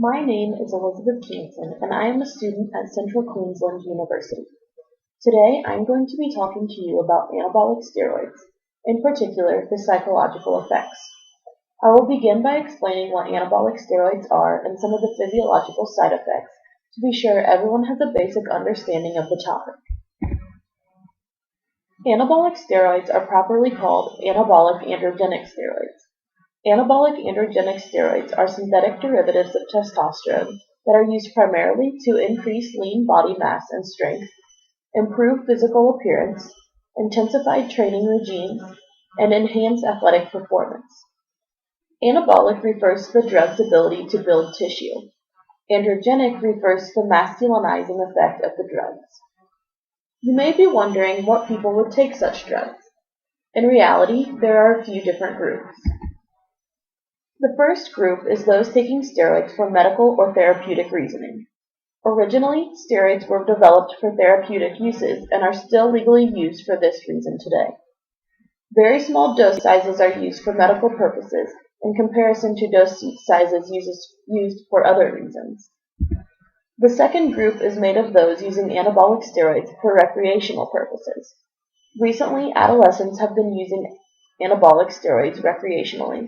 My name is Elizabeth Jansen, and I am a student at Central Queensland University. Today, I'm going to be talking to you about anabolic steroids, in particular, the psychological effects. I will begin by explaining what anabolic steroids are and some of the physiological side effects to be sure everyone has a basic understanding of the topic. Anabolic steroids are properly called anabolic androgenic steroids. Anabolic androgenic steroids are synthetic derivatives of testosterone that are used primarily to increase lean body mass and strength, improve physical appearance, intensify training regimes, and enhance athletic performance. Anabolic refers to the drug's ability to build tissue. Androgenic refers to the masculinizing effect of the drugs. You may be wondering what people would take such drugs. In reality, there are a few different groups. The first group is those taking steroids for medical or therapeutic reasoning. Originally, steroids were developed for therapeutic uses and are still legally used for this reason today. Very small dose sizes are used for medical purposes in comparison to dose sizes used for other reasons. The second group is made of those using anabolic steroids for recreational purposes. Recently, adolescents have been using anabolic steroids recreationally.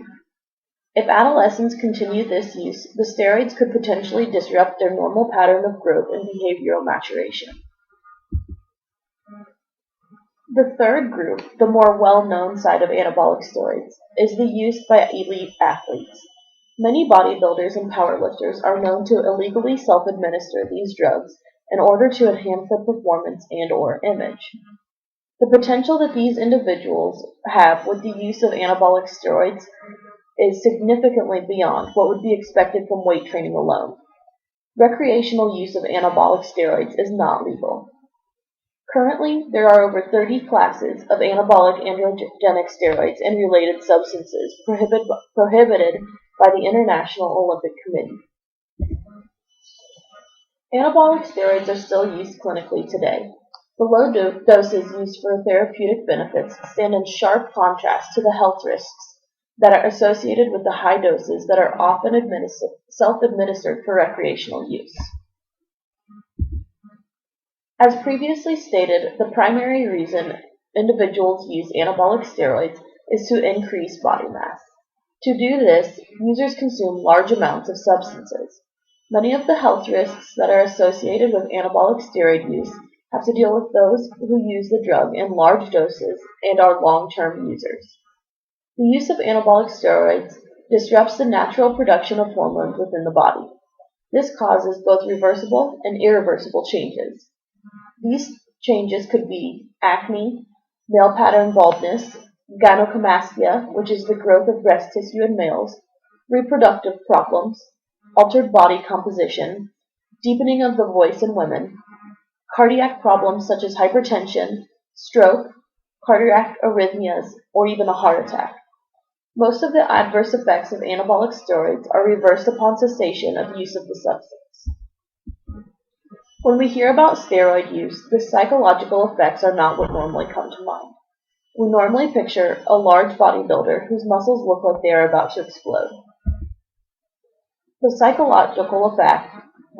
If adolescents continue this use, the steroids could potentially disrupt their normal pattern of growth and behavioral maturation. The third group, the more well-known side of anabolic steroids, is the use by elite athletes. Many bodybuilders and powerlifters are known to illegally self-administer these drugs in order to enhance their performance and/or image. The potential that these individuals have with the use of anabolic steroids is significantly beyond what would be expected from weight training alone. Recreational use of anabolic steroids is not legal. Currently, there are over 30 classes of anabolic androgenic steroids and related substances prohibited by the International Olympic Committee. Anabolic steroids are still used clinically today. The low doses used for therapeutic benefits stand in sharp contrast to the health risks that are associated with the high doses that are often self-administered for recreational use. As previously stated, the primary reason individuals use anabolic steroids is to increase body mass. To do this, users consume large amounts of substances. Many of the health risks that are associated with anabolic steroid use have to deal with those who use the drug in large doses and are long-term users. The use of anabolic steroids disrupts the natural production of hormones within the body. This causes both reversible and irreversible changes. These changes could be acne, male pattern baldness, gynecomastia, which is the growth of breast tissue in males, reproductive problems, altered body composition, deepening of the voice in women, cardiac problems such as hypertension, stroke, cardiac arrhythmias, or even a heart attack. Most of the adverse effects of anabolic steroids are reversed upon cessation of use of the substance. When we hear about steroid use, the psychological effects are not what normally come to mind. We normally picture a large bodybuilder whose muscles look like they are about to explode. The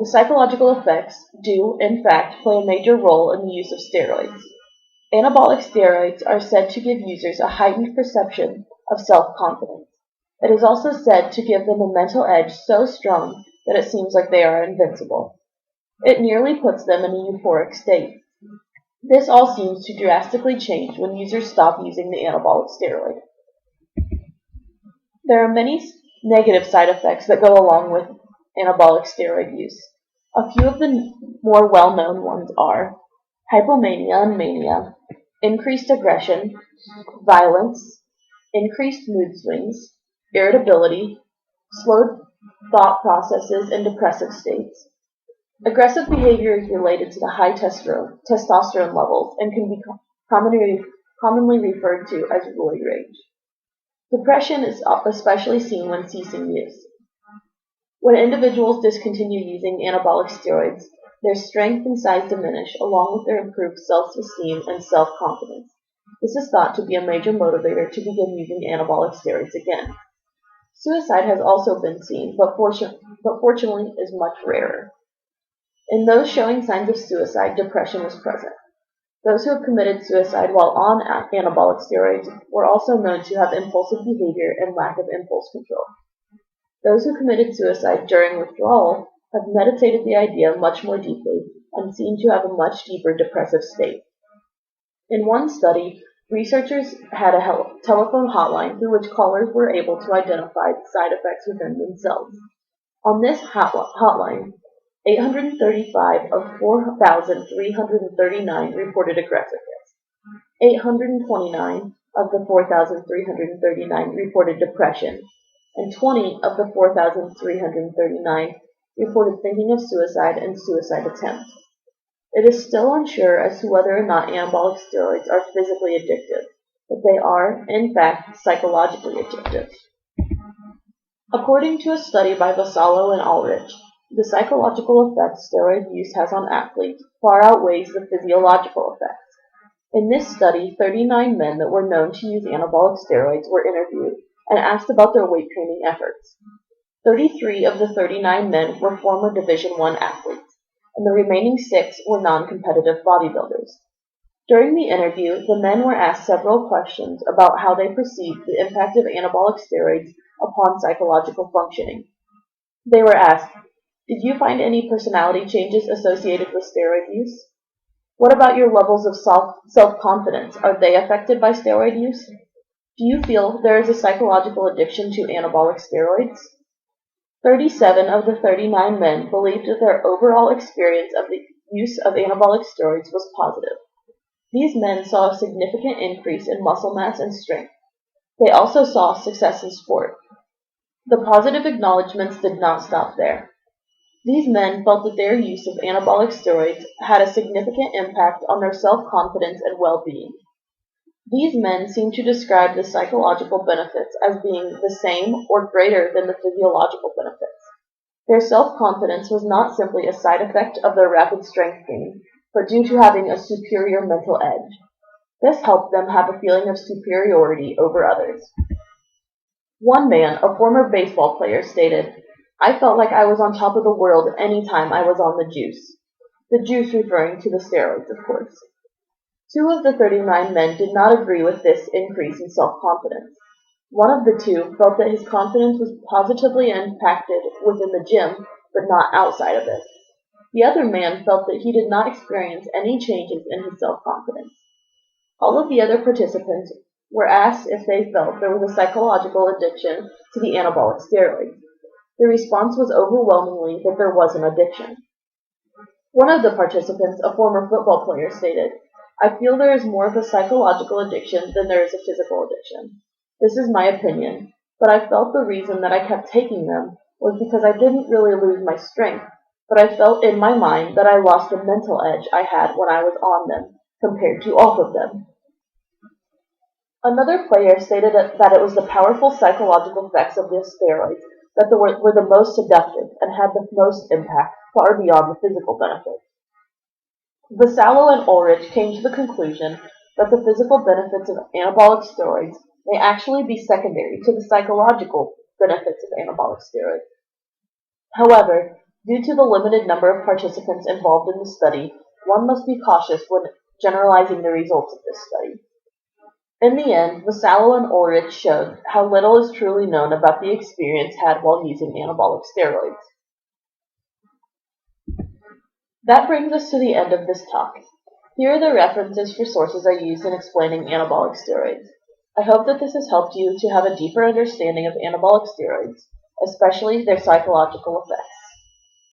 psychological effects do, in fact, play a major role in the use of steroids. Anabolic steroids are said to give users a heightened perception of self-confidence. It is also said to give them a mental edge so strong that it seems like they are invincible. It nearly puts them in a euphoric state. This all seems to drastically change when users stop using the anabolic steroid. There are many negative side effects that go along with anabolic steroid use. A few of the more well-known ones are hypomania and mania, increased aggression, violence, increased mood swings, irritability, slowed thought processes and depressive states. Aggressive behavior is related to the high testosterone levels and can be commonly referred to as roid rage. Depression is especially seen when ceasing use. When individuals discontinue using anabolic steroids, their strength and size diminish along with their improved self-esteem and self-confidence. This is thought to be a major motivator to begin using anabolic steroids again. Suicide has also been seen, but but fortunately is much rarer. In those showing signs of suicide, depression was present. Those who have committed suicide while on anabolic steroids were also known to have impulsive behavior and lack of impulse control. Those who committed suicide during withdrawal have meditated the idea much more deeply and seem to have a much deeper depressive state. In one study, researchers had a telephone hotline through which callers were able to identify the side effects within themselves. On this hotline, 835 of 4,339 reported aggressiveness. 829 of the 4,339 reported depression, and 20 of the 4,339 reported thinking of suicide and suicide attempt. It is still unsure as to whether or not anabolic steroids are physically addictive, but they are, in fact, psychologically addictive. According to a study by Vassallo and Ulrich, the psychological effects steroid use has on athletes far outweighs the physiological effects. In this study, 39 men that were known to use anabolic steroids were interviewed and asked about their weight training efforts. 33 of the 39 men were former Division I athletes, and the remaining 6 were non-competitive bodybuilders. During the interview, the men were asked several questions about how they perceived the impact of anabolic steroids upon psychological functioning. They were asked, "Did you find any personality changes associated with steroid use? What about your levels of self-confidence? Are they affected by steroid use? Do you feel there is a psychological addiction to anabolic steroids?" 37 of the 39 men believed that their overall experience of the use of anabolic steroids was positive. These men saw a significant increase in muscle mass and strength. They also saw success in sport. The positive acknowledgments did not stop there. These men felt that their use of anabolic steroids had a significant impact on their self-confidence and well-being. These men seemed to describe the psychological benefits as being the same or greater than the physiological benefits. Their self-confidence was not simply a side effect of their rapid strength gain, but due to having a superior mental edge. This helped them have a feeling of superiority over others. One man, a former baseball player, stated, "I felt like I was on top of the world any time I was on the juice." The juice referring to the steroids, of course. 2 of the 39 men did not agree with this increase in self-confidence. One of the 2 felt that his confidence was positively impacted within the gym, but not outside of it. The other man felt that he did not experience any changes in his self-confidence. All of the other participants were asked if they felt there was a psychological addiction to the anabolic steroids. The response was overwhelmingly that there was an addiction. One of the participants, a former football player, stated, "I feel there is more of a psychological addiction than there is a physical addiction. This is my opinion, but I felt the reason that I kept taking them was because I didn't really lose my strength, but I felt in my mind that I lost the mental edge I had when I was on them, compared to off of them." Another player stated that it was the powerful psychological effects of the steroids that were the most seductive and had the most impact, far beyond the physical benefits. Vassallo and Ulrich came to the conclusion that the physical benefits of anabolic steroids may actually be secondary to the psychological benefits of anabolic steroids. However, due to the limited number of participants involved in the study, one must be cautious when generalizing the results of this study. In the end, Vassallo and Ulrich showed how little is truly known about the experience had while using anabolic steroids. That brings us to the end of this talk. Here are the references for sources I used in explaining anabolic steroids. I hope that this has helped you to have a deeper understanding of anabolic steroids, especially their psychological effects.